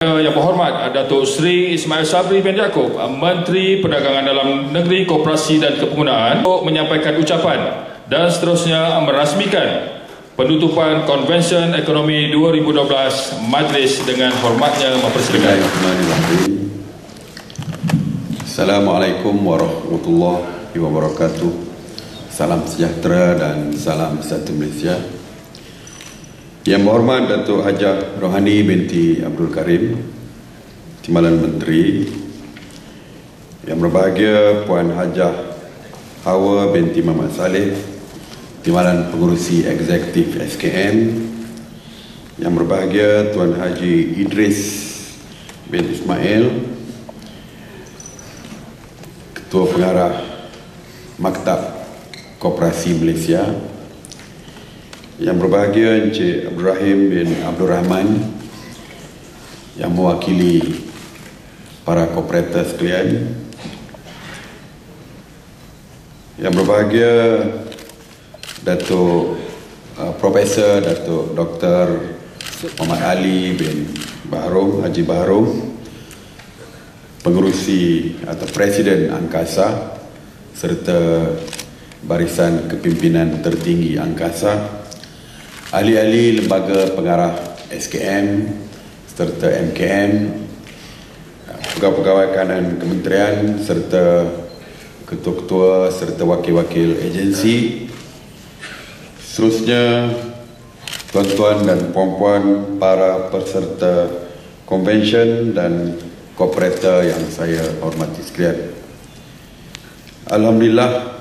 Yang berhormat Datuk Seri Ismail Sabri bin Yaakob, Menteri Perdagangan Dalam Negeri, Koperasi dan Kepenggunaan, untuk menyampaikan ucapan dan seterusnya merasmikan penutupan Konvensyen Ekonomi 2012 Majlis dengan hormatnya mempersilakan. Assalamualaikum warahmatullahi wabarakatuh. Salam sejahtera dan salam satu Malaysia. Yang berhormat Datuk Hajah Rohani binti Abdul Karim, Timbalan Menteri. Yang berbahagia Puan Hajah Hawa binti Muhammad Saleh, Timbalan Pengurusi Eksekutif SKM. Yang berbahagia Tuan Haji Idris bin Ismail, Ketua Pengarah Maktab Koperasi Malaysia. Yang berbahagia Encik Abdul Rahim bin Abdul Rahman, yang mewakili para kooperator sekalian. Yang berbahagia Datuk Profesor Datuk Dr. Muhammad Ali bin Baharom, Haji Baharom, Pengurusi atau Presiden Angkasa serta Barisan Kepimpinan Tertinggi Angkasa, ahli-ahli lembaga pengarah SKM serta MKM, pegawai-pegawai kanan kementerian serta ketua-ketua serta wakil-wakil agensi, seterusnya tuan-tuan dan puan-puan para peserta konvensyen dan kooperator yang saya hormati sekalian. Alhamdulillah,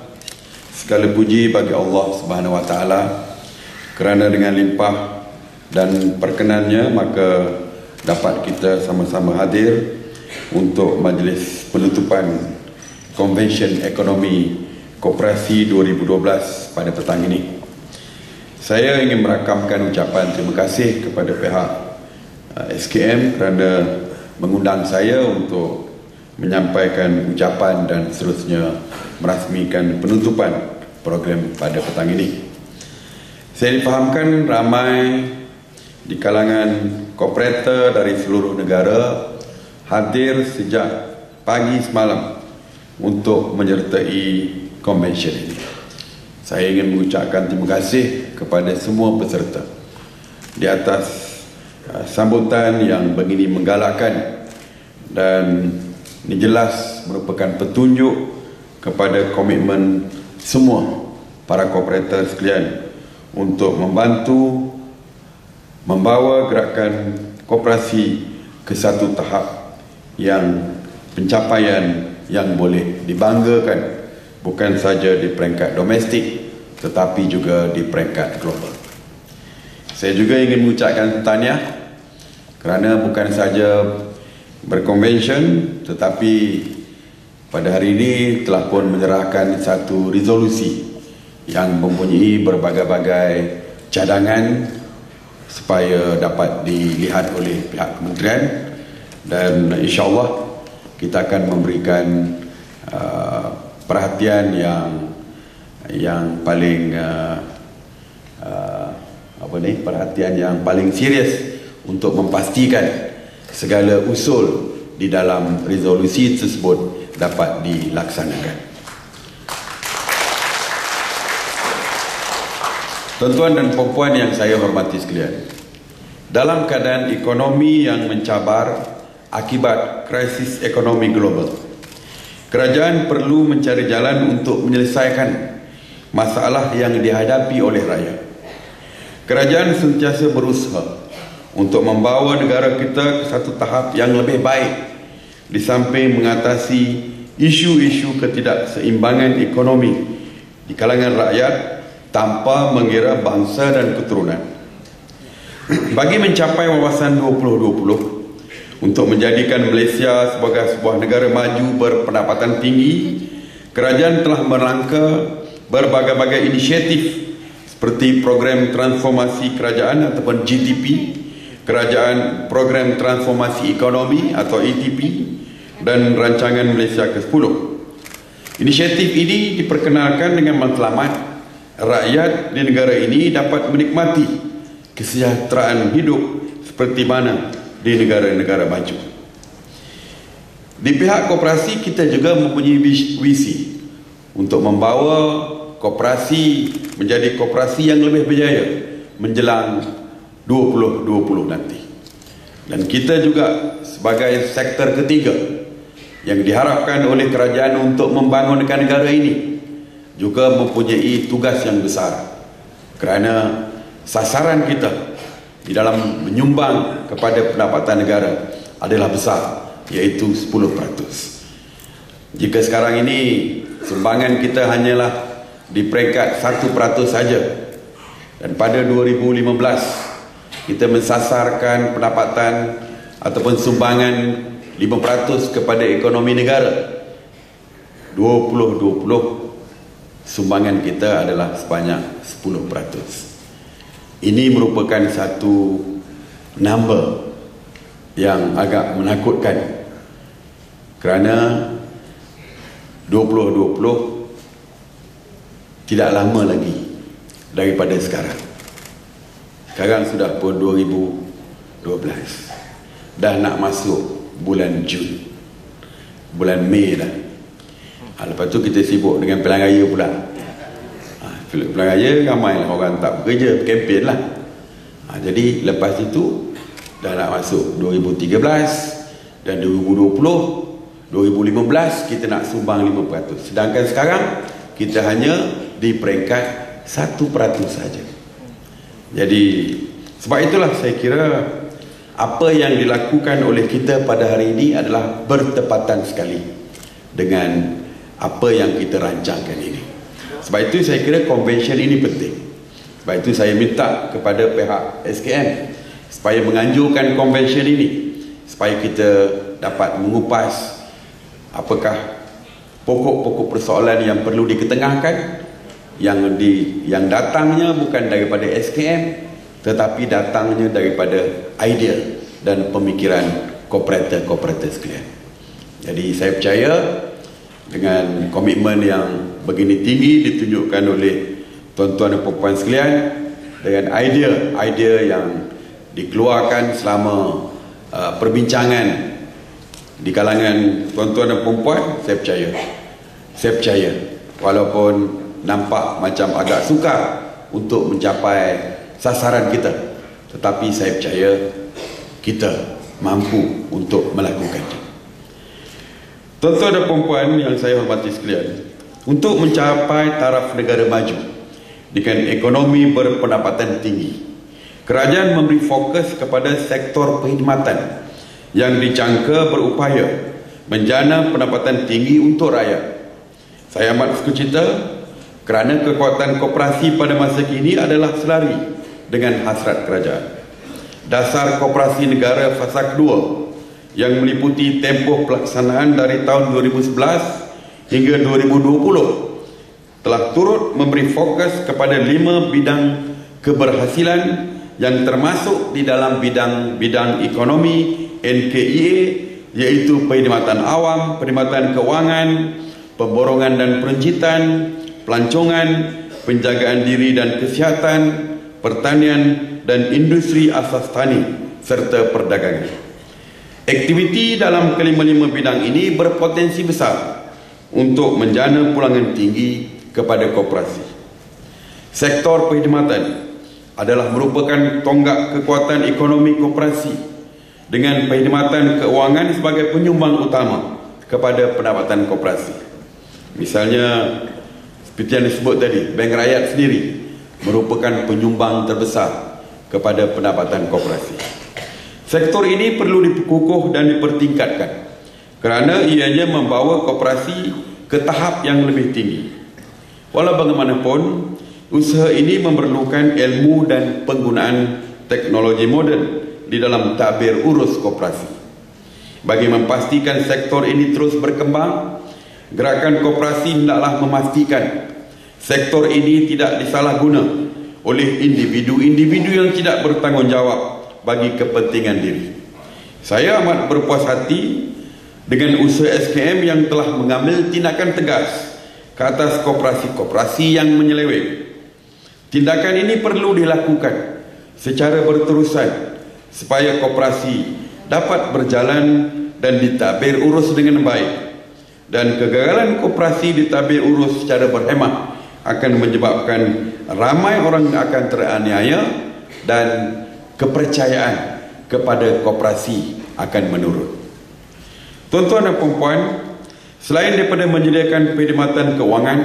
segala puji bagi Allah Subhanahu Wa Taala, kerana dengan limpah dan perkenannya maka dapat kita sama-sama hadir untuk majlis penutupan Konvensyen Ekonomi Koperasi 2012 pada petang ini. Saya ingin merakamkan ucapan terima kasih kepada pihak SKM kerana mengundang saya untuk menyampaikan ucapan dan seterusnya merasmikan penutupan program pada petang ini. Saya difahamkan ramai di kalangan kooperator dari seluruh negara hadir sejak pagi semalam untuk menyertai konvensyen ini. Saya ingin mengucapkan terima kasih kepada semua peserta di atas sambutan yang begini menggalakkan, dan ini jelas merupakan petunjuk kepada komitmen semua para kooperator sekalian untuk membantu membawa gerakan koperasi ke satu tahap yang pencapaian yang boleh dibanggakan, bukan saja di peringkat domestik tetapi juga di peringkat global. Saya juga ingin mengucapkan tahniah kerana bukan saja berkonvensyen tetapi pada hari ini telah pun menyerahkan satu resolusi yang mempunyai berbagai-bagai cadangan supaya dapat dilihat oleh pihak kementerian, dan insya-Allah kita akan memberikan perhatian yang paling perhatian yang paling serius untuk memastikan segala usul di dalam resolusi tersebut dapat dilaksanakan. Tuan-tuan dan puan-puan yang saya hormati sekalian, dalam keadaan ekonomi yang mencabar akibat krisis ekonomi global, kerajaan perlu mencari jalan untuk menyelesaikan masalah yang dihadapi oleh rakyat. Kerajaan sentiasa berusaha untuk membawa negara kita ke satu tahap yang lebih baik, di samping mengatasi isu-isu ketidakseimbangan ekonomi di kalangan rakyat tanpa mengira bangsa dan keturunan. Bagi mencapai wawasan 2020 untuk menjadikan Malaysia sebagai sebuah negara maju berpendapatan tinggi, kerajaan telah merangka berbagai-bagai inisiatif seperti program transformasi kerajaan ataupun GTP, program transformasi ekonomi atau ETP, dan rancangan Malaysia ke-10. Inisiatif ini diperkenalkan dengan matlamat rakyat di negara ini dapat menikmati kesejahteraan hidup seperti mana di negara-negara maju. Di pihak koperasi kita juga mempunyai visi untuk membawa koperasi menjadi koperasi yang lebih berjaya menjelang 2020 nanti. Dan kita juga sebagai sektor ketiga yang diharapkan oleh kerajaan untuk membangunkan negara ini juga mempunyai tugas yang besar, kerana sasaran kita di dalam menyumbang kepada pendapatan negara adalah besar, iaitu 10%. Jika sekarang ini sumbangan kita hanyalah di peringkat 1% saja, dan pada 2015 kita mensasarkan pendapatan ataupun sumbangan 5% kepada ekonomi negara, 2020 sumbangan kita adalah sebanyak 10%. Ini merupakan satu number yang agak menakutkan, kerana 2020 tidak lama lagi daripada sekarang. Sekarang sudah pun 2012, dah nak masuk bulan Jun, bulan Mei dah. Lepas tu kita sibuk dengan pilihan raya pula. Pilihan raya ramai orang tak bekerja, kempen lah. Jadi lepas itu dah nak masuk 2013 dan 2020, 2015 kita nak sumbang 5%. Sedangkan sekarang kita hanya di peringkat 1% saja. Jadi sebab itulah saya kira apa yang dilakukan oleh kita pada hari ini adalah bertepatan sekali dengan apa yang kita rancangkan ini. Sebab itu saya kira convention ini penting. Sebab itu saya minta kepada pihak SKM supaya menganjurkan convention ini, supaya kita dapat mengupas apakah pokok-pokok persoalan yang perlu diketengahkan, yang datangnya bukan daripada SKM, tetapi datangnya daripada idea dan pemikiran kooperator sekalian. Jadi saya percaya dengan komitmen yang begini tinggi ditunjukkan oleh tuan-tuan dan puan-puan sekalian, dengan idea yang dikeluarkan selama perbincangan di kalangan tuan-tuan dan puan-puan, saya percaya walaupun nampak macam agak sukar untuk mencapai sasaran kita, tetapi saya percaya kita mampu untuk melakukannya. Tuan-tuan dan puan-puan yang saya hormati sekalian, untuk mencapai taraf negara maju dengan ekonomi berpendapatan tinggi, kerajaan memberi fokus kepada sektor perkhidmatan yang dijangka berupaya menjana pendapatan tinggi untuk rakyat. Saya amat sukacita kerana kekuatan koperasi pada masa kini adalah selari dengan hasrat kerajaan. Dasar Koperasi Negara Fasa Kedua yang meliputi tempoh pelaksanaan dari tahun 2011 hingga 2020 telah turut memberi fokus kepada 5 bidang keberhasilan yang termasuk di dalam bidang ekonomi NKEA, iaitu perkhidmatan awam, perkhidmatan kewangan, pemborongan dan peranjitan, pelancongan, penjagaan diri dan kesihatan, pertanian dan industri asas tani serta perdagangan. Aktiviti dalam kelima-lima bidang ini berpotensi besar untuk menjana pulangan tinggi kepada koperasi. Sektor perkhidmatan adalah merupakan tonggak kekuatan ekonomi koperasi dengan perkhidmatan keuangan sebagai penyumbang utama kepada pendapatan koperasi. Misalnya seperti yang disebut tadi, Bank Rakyat sendiri merupakan penyumbang terbesar kepada pendapatan koperasi. Sektor ini perlu dikukuh dan dipertingkatkan kerana ianya membawa koperasi ke tahap yang lebih tinggi. Walau bagaimanapun, usaha ini memerlukan ilmu dan penggunaan teknologi moden di dalam tadbir urus koperasi. Bagi memastikan sektor ini terus berkembang, gerakan koperasi hendaklah memastikan sektor ini tidak disalahguna oleh individu-individu yang tidak bertanggungjawab bagi kepentingan diri. Saya amat berpuas hati dengan usaha SKM yang telah mengambil tindakan tegas ke atas koperasi-koperasi yang menyeleweng. Tindakan ini perlu dilakukan secara berterusan supaya koperasi dapat berjalan dan ditadbir urus dengan baik, dan kegagalan koperasi ditadbir urus secara berhemah akan menyebabkan ramai orang akan teraniaya dan kepercayaan kepada koperasi akan menurun. Tuan-tuan dan puan-puan, selain daripada menyediakan perkhidmatan kewangan,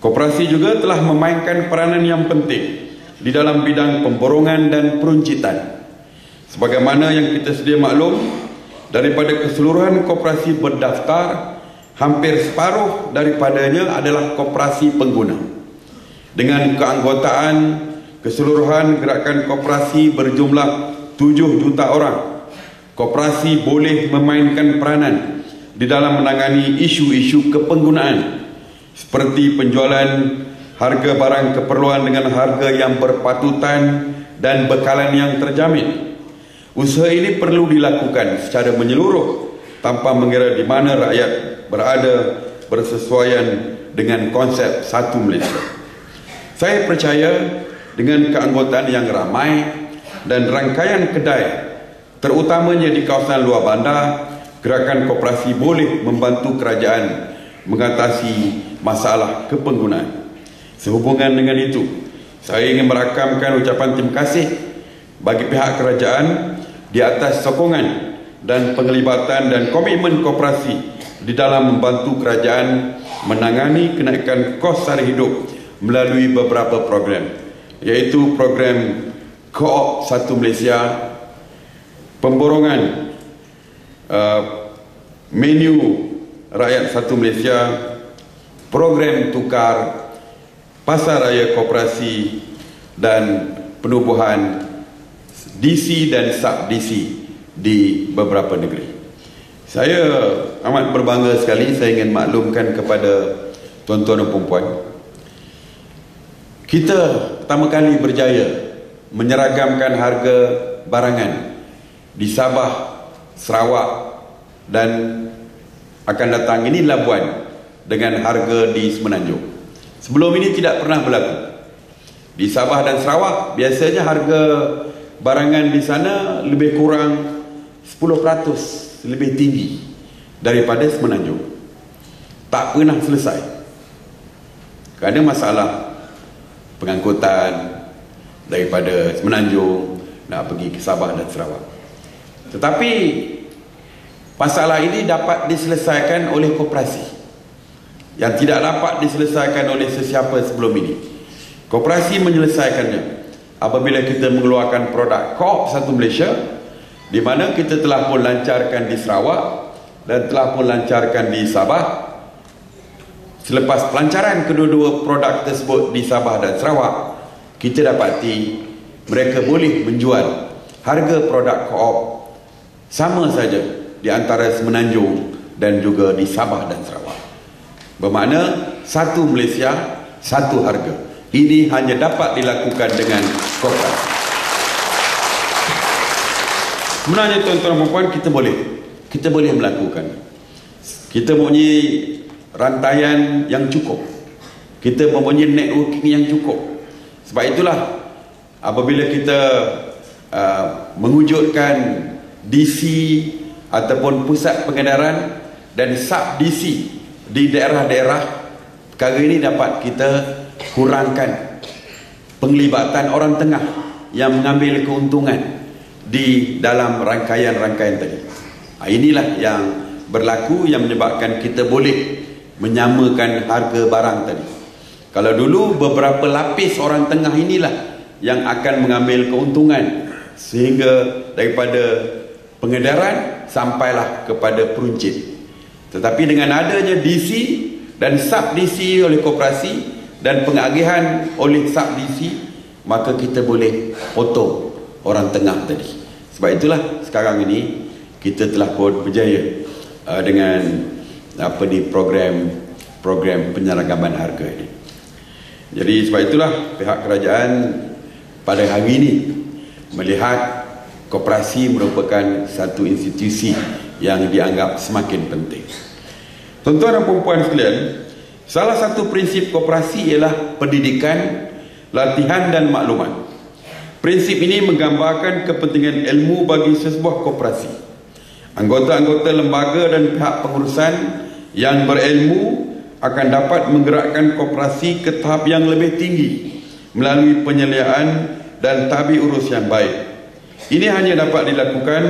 koperasi juga telah memainkan peranan yang penting di dalam bidang pemborongan dan peruncitan. Sebagaimana yang kita sedia maklum, daripada keseluruhan koperasi berdaftar, hampir separuh daripadanya adalah koperasi pengguna. Dengan keanggotaan keseluruhan gerakan koperasi berjumlah 7 juta orang, koperasi boleh memainkan peranan di dalam menangani isu-isu kepenggunaan seperti penjualan harga barang keperluan dengan harga yang berpatutan dan bekalan yang terjamin. Usaha ini perlu dilakukan secara menyeluruh tanpa mengira di mana rakyat berada bersesuaian dengan konsep satu Malaysia. Saya percaya dengan keanggotaan yang ramai dan rangkaian kedai, terutamanya di kawasan luar bandar, gerakan koperasi boleh membantu kerajaan mengatasi masalah kepenggunaan. Sehubungan dengan itu, saya ingin merakamkan ucapan terima kasih bagi pihak kerajaan di atas sokongan dan penglibatan dan komitmen koperasi di dalam membantu kerajaan menangani kenaikan kos sara hidup melalui beberapa program, iaitu program Co-op Satu Malaysia, pemborongan menu rakyat Satu Malaysia, program tukar, pasar raya koperasi, dan penubuhan DC dan sub-DC di beberapa negeri. Saya amat berbangga sekali, saya ingin maklumkan kepada tuan-tuan dan puan-puan, kita pertama kali berjaya menyeragamkan harga barangan di Sabah, Sarawak dan akan datang ini Labuan dengan harga di Semenanjung. Sebelum ini tidak pernah berlaku. Di Sabah dan Sarawak biasanya harga barangan di sana lebih kurang 10% lebih tinggi daripada Semenanjung. Tak pernah selesai kerana masalah pengangkutan daripada Semenanjung nak pergi ke Sabah dan Sarawak. Tetapi masalah ini dapat diselesaikan oleh koperasi yang tidak dapat diselesaikan oleh sesiapa sebelum ini. Koperasi menyelesaikannya apabila kita mengeluarkan produk Co-op Satu Malaysia, di mana kita telah pun lancarkan di Sarawak dan telah pun lancarkan di Sabah. Selepas pelancaran kedua-dua produk tersebut di Sabah dan Sarawak, kita dapati mereka boleh menjual harga produk Co-op sama saja di antara Semenanjung dan juga di Sabah dan Sarawak. Bermakna satu Malaysia, satu harga. Ini hanya dapat dilakukan dengan koperasi. Sebenarnya tuan-tuan dan puan, kita boleh melakukan. Kita mempunyai rantaian yang cukup. Kita mempunyai networking yang cukup. Sebab itulah apabila kita mewujudkan DC ataupun pusat pengedaran dan sub DC di daerah-daerah, perkara ini dapat kita kurangkan penglibatan orang tengah yang mengambil keuntungan di dalam rangkaian-rangkaian tadi. Inilah yang berlaku yang menyebabkan kita boleh menyamakan harga barang tadi. Kalau dulu beberapa lapis orang tengah inilah yang akan mengambil keuntungan sehingga daripada pengedaran sampailah kepada peruncit. Tetapi dengan adanya DC dan sub-DC oleh koperasi dan pengagihan oleh sub-DC, maka kita boleh potong orang tengah tadi. Sebab itulah sekarang ini kita telah pun berjaya dengan program penyeragaman harga ini. Jadi sebab itulah pihak kerajaan pada hari ini melihat koperasi merupakan satu institusi yang dianggap semakin penting. Tuan-tuan dan puan-puan sekalian, salah satu prinsip koperasi ialah pendidikan, latihan dan maklumat. Prinsip ini menggambarkan kepentingan ilmu bagi sebuah koperasi. Anggota-anggota lembaga dan pihak pengurusan yang berilmu akan dapat menggerakkan koperasi ke tahap yang lebih tinggi melalui penyeliaan dan tabi urus yang baik. Ini hanya dapat dilakukan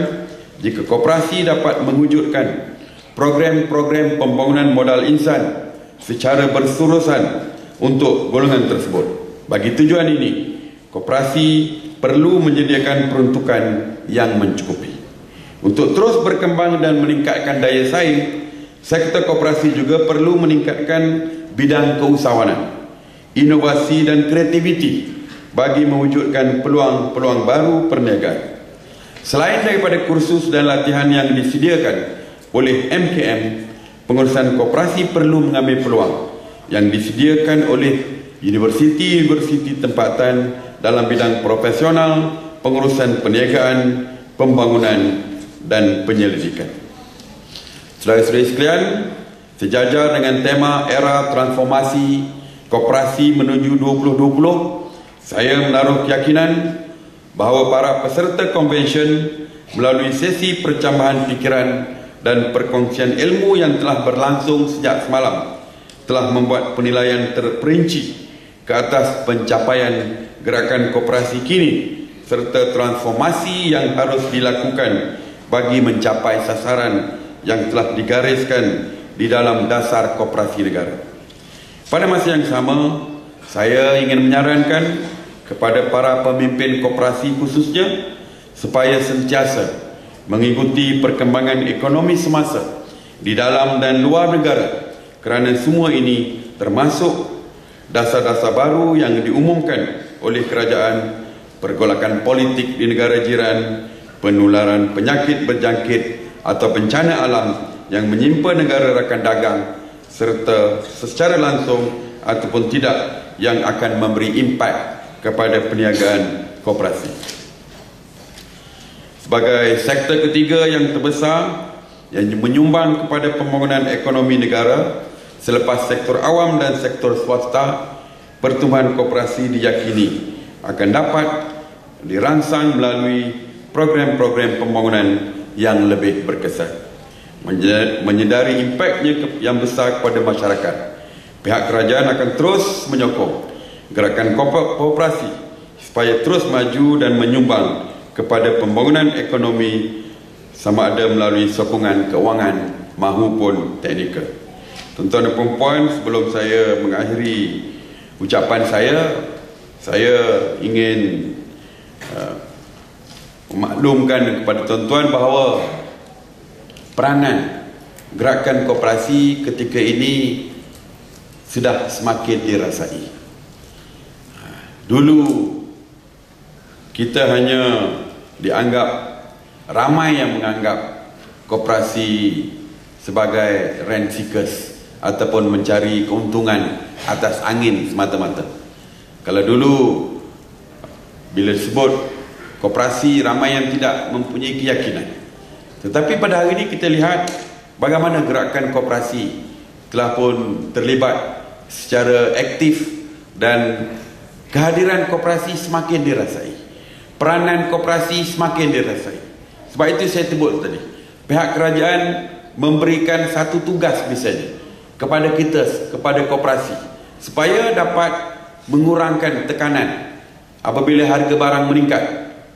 jika koperasi dapat mewujudkan program-program pembangunan modal insan secara berterusan untuk golongan tersebut. Bagi tujuan ini, koperasi perlu menyediakan peruntukan yang mencukupi. Untuk terus berkembang dan meningkatkan daya saing, sektor koperasi juga perlu meningkatkan bidang keusahawanan, inovasi dan kreativiti bagi mewujudkan peluang-peluang baru perniagaan. Selain daripada kursus dan latihan yang disediakan oleh MKM, pengurusan koperasi perlu mengambil peluang yang disediakan oleh universiti-universiti tempatan dalam bidang profesional, pengurusan perniagaan, pembangunan dan penyelidikan. Saudara-saudari sekalian, sejajar dengan tema era transformasi koperasi menuju 2020, saya menaruh keyakinan bahawa para peserta konvensyen melalui sesi percambahan fikiran dan perkongsian ilmu yang telah berlangsung sejak semalam telah membuat penilaian terperinci ke atas pencapaian gerakan koperasi kini serta transformasi yang harus dilakukan bagi mencapai sasaran yang telah digariskan di dalam dasar koperasi negara. Pada masa yang sama, saya ingin menyarankan kepada para pemimpin koperasi khususnya supaya sentiasa mengikuti perkembangan ekonomi semasa di dalam dan luar negara, kerana semua ini termasuk dasar-dasar baru yang diumumkan oleh kerajaan, pergolakan politik di negara jiran, penularan penyakit berjangkit atau bencana alam yang menyimpa negara rakan dagang, serta secara langsung ataupun tidak yang akan memberi impak kepada perniagaan koperasi. Sebagai sektor ketiga yang terbesar yang menyumbang kepada pembangunan ekonomi negara selepas sektor awam dan sektor swasta, pertumbuhan koperasi diyakini akan dapat dirangsang melalui program-program pembangunan yang lebih berkesan. Menyedari impaknya yang besar kepada masyarakat, pihak kerajaan akan terus menyokong gerakan koperasi supaya terus maju dan menyumbang kepada pembangunan ekonomi sama ada melalui sokongan keuangan maupun teknikal. Tuan-tuan dan puan-puan, sebelum saya mengakhiri ucapan saya ingin memaklumkan kepada tuan-tuan bahawa peranan gerakan koperasi ketika ini sudah semakin dirasai. Dulu kita hanya dianggap, ramai yang menganggap koperasi sebagai rent seekers ataupun mencari keuntungan atas angin semata-mata. Kalau dulu bila disebut koperasi, ramai yang tidak mempunyai keyakinan. Tetapi pada hari ini kita lihat bagaimana gerakan koperasi telah pun terlibat secara aktif dan kehadiran koperasi semakin dirasai. Peranan koperasi semakin dirasai. Sebab itu saya sebut tadi, pihak kerajaan memberikan satu tugas misalnya kepada kita, kepada koperasi, supaya dapat mengurangkan tekanan apabila harga barang meningkat,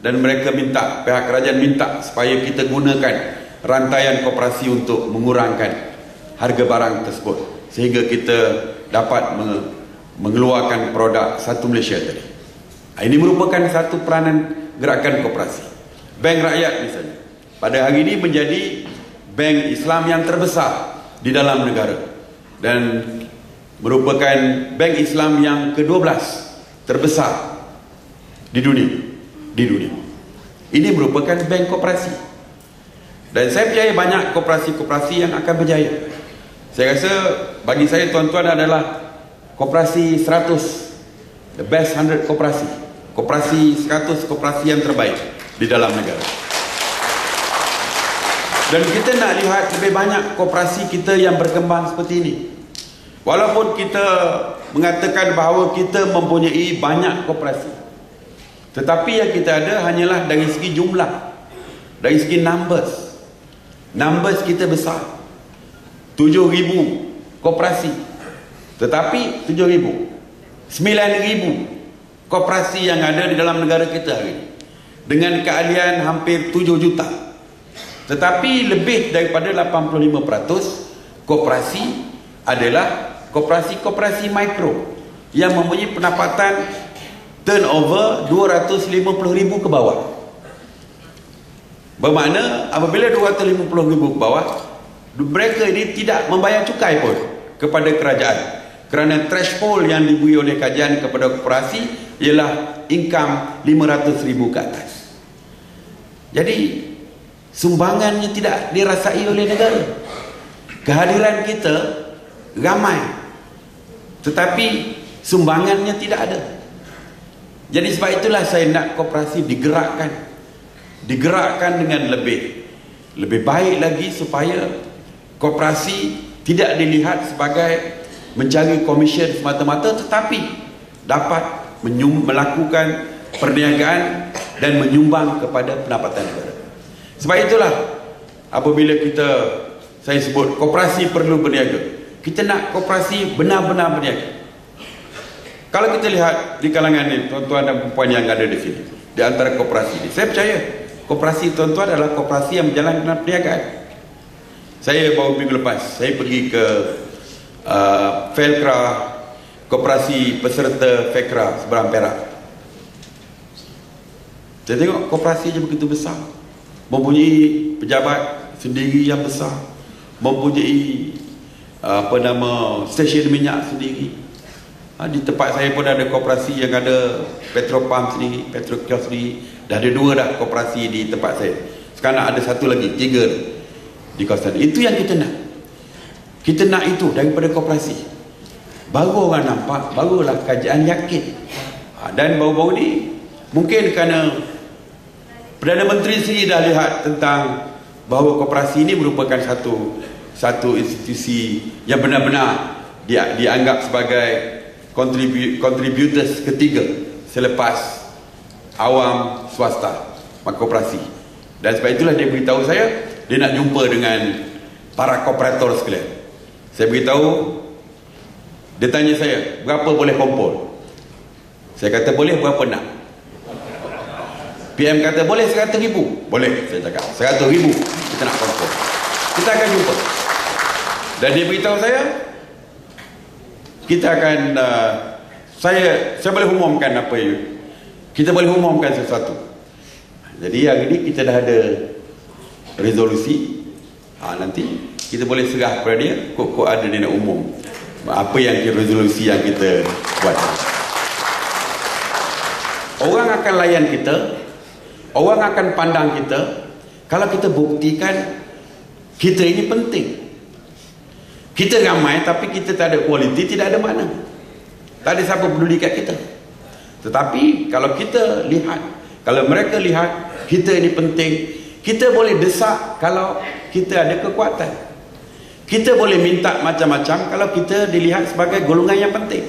dan mereka minta, pihak kerajaan minta supaya kita gunakan rantaian koperasi untuk mengurangkan harga barang tersebut sehingga kita dapat mengeluarkan produk satu Malaysia tadi. Ini merupakan satu peranan gerakan koperasi. Bank Rakyat misalnya pada hari ini menjadi bank Islam yang terbesar di dalam negara dan merupakan bank Islam yang ke-12 terbesar di dunia. Ini merupakan bank koperasi. Dan saya percaya banyak koperasi-koperasi yang akan berjaya. Saya rasa bagi saya tuan-tuan adalah koperasi 100, the best 100 koperasi. Koperasi 100 koperasi yang terbaik di dalam negara. Dan kita nak lihat lebih banyak koperasi kita yang berkembang seperti ini. Walaupun kita mengatakan bahawa kita mempunyai banyak koperasi, Tetapi yang kita ada hanyalah dari segi jumlah, dari segi numbers kita besar. 7,000 koperasi, tetapi 7,000, 9,000 koperasi yang ada di dalam negara kita hari ini, dengan keahlian hampir 7 juta. Tetapi lebih daripada 85% koperasi adalah koperasi-koperasi mikro yang mempunyai pendapatan turnover 250,000 ke bawah. Bermakna apabila 250,000 ke bawah, mereka ini tidak membayar cukai pun kepada kerajaan, kerana threshold yang diberi oleh kajian kepada koperasi ialah income 500,000 ke atas. Jadi sumbangannya tidak dirasai oleh negara. Kehadiran kita ramai, tetapi sumbangannya tidak ada. Jadi sebab itulah saya nak koperasi digerakkan dengan lebih baik lagi, supaya koperasi tidak dilihat sebagai mencari komisen semata-mata, tetapi dapat melakukan perniagaan dan menyumbang kepada pendapatan negara. Sebab itulah apabila saya sebut koperasi perlu berniaga, kita nak koperasi benar-benar berniaga. Kalau kita lihat di kalangan ini, tuan-tuan dan puan yang ada di sini, di antara koperasi ini, saya percaya koperasi tuan-tuan adalah koperasi yang menjalankan perniagaan. Saya baru minggu lepas, saya pergi ke Felcra, koperasi peserta Felcra seberang Perak. Saya tengok koperasi je begitu besar, mempunyai pejabat sendiri yang besar, mempunyai stesen minyak sendiri. Di tempat saya pun ada koperasi yang ada petropam sendiri, petrokios sendiri. Dah ada 2 dah koperasi di tempat saya. Sekarang ada 1 lagi, 3 di kawasan. Itu yang kita nak. Kita nak itu daripada koperasi. Baru orang nampak, barulah kajian yakin. Dan baru-baru ni mungkin kerana Perdana Menteri sendiri dah lihat tentang bahawa koperasi ini merupakan satu institusi yang benar-benar dianggap sebagai contributors ketiga selepas awam swasta, koperasi. Dan sebab itulah dia beritahu saya, dia nak jumpa dengan para kooperator sekalian. Saya beritahu, dia tanya saya, berapa boleh kumpul? Saya kata boleh, berapa nak? PM kata boleh 100,000. Boleh, saya cakap 100,000 kita nak kumpul, kita akan jumpa. Dan dia beritahu saya, kita akan saya boleh umumkan apa itu. Kita boleh umumkan sesuatu. Jadi hari ini kita dah ada resolusi. Nanti kita boleh serah kepada dia, kok ada dia nak umum apa yang resolusi yang kita buat. Orang akan layan kita, orang akan pandang kita kalau kita buktikan kita ini penting. Kita ramai tapi kita tak ada kualiti, tidak ada makna. Tak ada siapa peduli kat kita. Tetapi kalau kita lihat, kalau mereka lihat kita ini penting, kita boleh desak kalau kita ada kekuatan. Kita boleh minta macam-macam kalau kita dilihat sebagai golongan yang penting.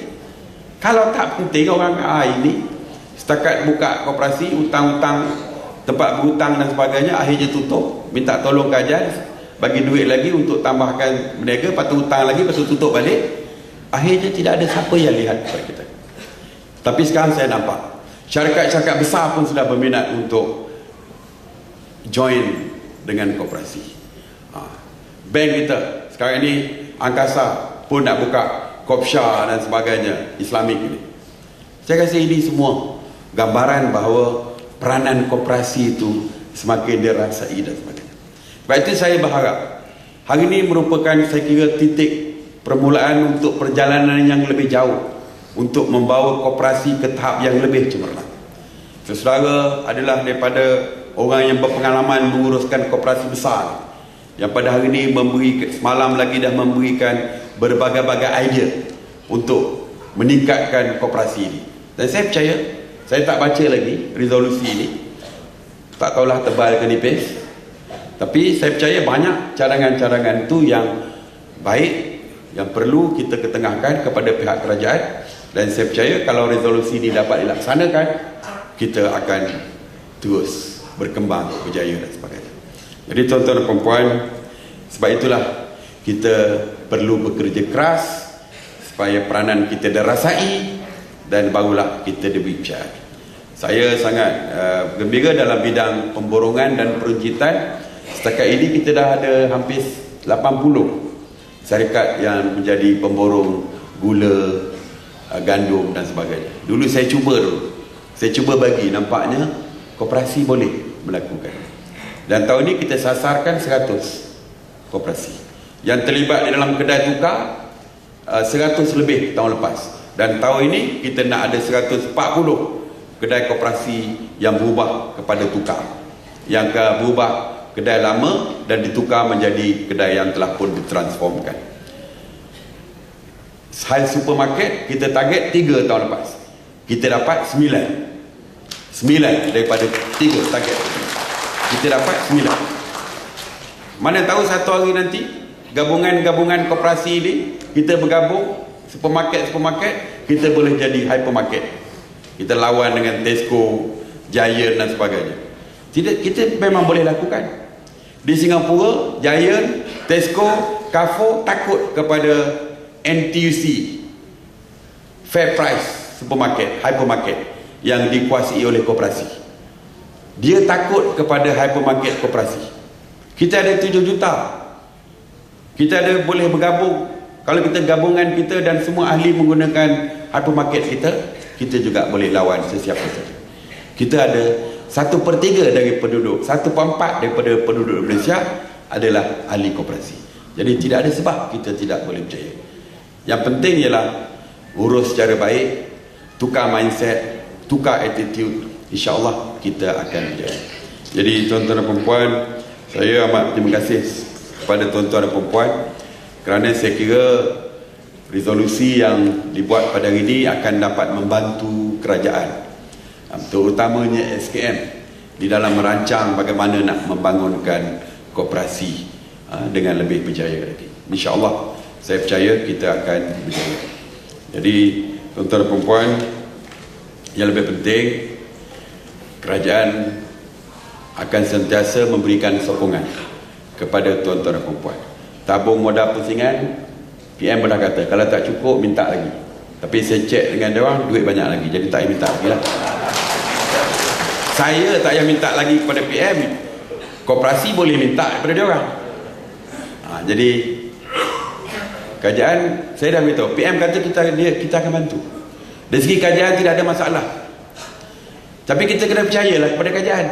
Kalau tak penting, orang ini setakat buka koperasi, hutang-hutang, tempat berhutang dan sebagainya, akhirnya tutup, minta tolong kajian, bagi duit lagi untuk tambahkan berniaga, lepas tu hutang lagi, lepas tu tutup balik. Akhirnya tidak ada siapa yang lihat kepada kita. Tapi sekarang saya nampak syarikat-syarikat besar pun sudah berminat untuk join dengan koperasi. Bank kita sekarang ini, Angkasa pun nak buka Kopsha dan sebagainya, Islamik ini. Saya rasa ini semua gambaran bahawa peranan koperasi itu semakin dirasai dan sebagainya. Sebab itu saya berharap hari ini merupakan, saya kira, titik permulaan untuk perjalanan yang lebih jauh, untuk membawa koperasi ke tahap yang lebih cemerlang. Saudara adalah daripada orang yang berpengalaman menguruskan koperasi besar, yang pada hari ini semalam lagi dah memberikan berbagai-bagai idea untuk meningkatkan koperasi ini. Dan saya percaya, saya tak baca lagi resolusi ini, tak tahulah tebal ke nipis, tapi saya percaya banyak cadangan-cadangan itu yang baik, yang perlu kita ketengahkan kepada pihak kerajaan. Dan saya percaya kalau resolusi ini dapat dilaksanakan, kita akan terus berkembang, berjaya dan sebagainya. Jadi tuan-tuan dan puan, sebab itulah kita perlu bekerja keras supaya peranan kita dirasai dan barulah kita diberi kepercayaan. Saya sangat gembira dalam bidang pemborongan dan peruncitan. Setakat ini kita dah ada hampir 80 syarikat yang menjadi pemborong gula, gandum dan sebagainya. Dulu saya cuba bagi, nampaknya koperasi boleh melakukan. Dan tahun ini kita sasarkan 100 koperasi yang terlibat di dalam kedai tukar, 100 lebih tahun lepas. Dan tahun ini kita nak ada 140 kedai koperasi yang berubah kepada tukar, yang berubah kedai lama dan ditukar menjadi kedai yang telah pun ditransformkan. Hal supermarket kita target 3 tahun lepas, kita dapat 9 daripada 3 target kita dapat 9. Mana tahu satu hari nanti gabungan-gabungan koperasi ini kita bergabung, supermarket kita boleh jadi hypermarket. Kita lawan dengan Tesco, Giant dan sebagainya. Kita memang boleh lakukan. Di Singapura, Giant, Tesco, Carrefour takut kepada NTUC, Fair Price Supermarket, hypermarket yang dikuasai oleh koperasi. Dia takut kepada hypermarket koperasi. Kita ada 7 juta. Kita ada boleh bergabung. Kalau kita gabungan kita dan semua ahli menggunakan hypermarket kita juga boleh lawan sesiapa saja. Kita ada 1/3 dari penduduk, 1/4 daripada penduduk Malaysia adalah ahli koperasi. Jadi tidak ada sebab kita tidak boleh berjaya. Yang penting ialah urus secara baik, tukar mindset, tukar attitude, insya-Allah kita akan berjaya. Jadi tuan-tuan dan puan, saya amat terima kasih kepada tuan-tuan dan puan kerana saya kira resolusi yang dibuat pada hari ini akan dapat membantu kerajaan, terutamanya SKM, di dalam merancang bagaimana nak membangunkan koperasi dengan lebih berjaya lagi. InsyaAllah saya percaya kita akan berjaya. Jadi tuan-tuan dan puan, yang lebih penting, kerajaan akan sentiasa memberikan sokongan kepada tuan-tuan dan puan. Tabung modal pusingan, PM pernah kata kalau tak cukup minta lagi. Tapi saya cek dengan dia orang, duit banyak lagi, jadi tak payah minta lagi lah. Saya tak payah minta lagi kepada PM, koperasi boleh minta kepada dia orang. Jadi kerajaan, saya dah beritahu, PM kata kita akan bantu. Dari segi kerajaan tidak ada masalah. Tapi kita kena percayalah kepada kerajaan.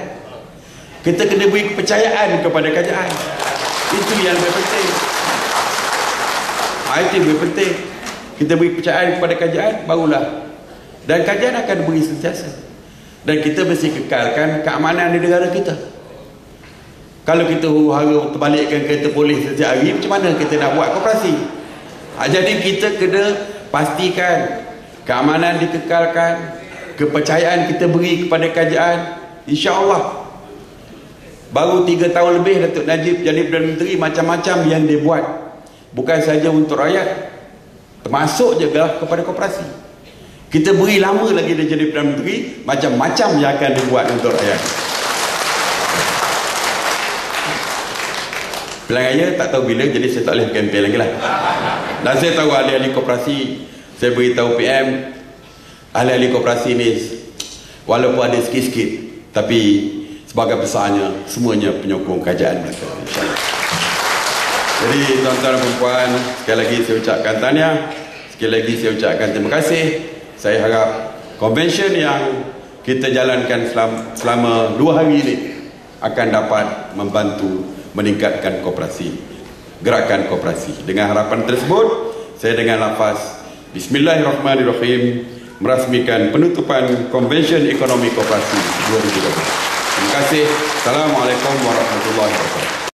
Kita kena beri kepercayaan kepada kerajaan. Itu yang lebih penting. Itu yang lebih penting. Kita beri kepercayaan kepada kerajaan, barulah. Dan kerajaan akan beri sentiasa. Dan kita mesti kekalkan keamanan di negara kita. Kalau kita huru-hara terbalikkan kereta polis setiap hari, macam mana kita nak buat koperasi? Jadi kita kena pastikan keamanan dikekalkan, kepercayaan kita beri kepada kerajaan. InsyaAllah baru 3 tahun lebih Datuk Najib jadi Perdana Menteri, macam-macam yang dia buat, bukan saja untuk rakyat, termasuk juga kepada koperasi. Kita beri lama lagi dia jadi Perdana Menteri, macam-macam yang akan dibuat untuk rakyat. Pilihan raya tak tahu bila, jadi saya tak boleh kempen lagi lah. Dan saya tahu ahli-ahli koperasi, saya beritahu PM, ahli-ahli koperasi ni walaupun ada sikit-sikit, tapi sebagai besarnya semuanya penyokong kerajaan mereka, insyaAllah. Jadi tuan-tuan dan puan, sekali lagi saya ucapkan tahniah, sekali lagi saya ucapkan terima kasih. Saya harap convention yang kita jalankan selama 2 hari ini akan dapat membantu meningkatkan koperasi, gerakan koperasi. Dengan harapan tersebut, saya dengan lafaz Bismillahirrahmanirrahim merasmikan penutupan Convention Ekonomi Koperasi 2012. Terima kasih. Assalamualaikum warahmatullahi wabarakatuh.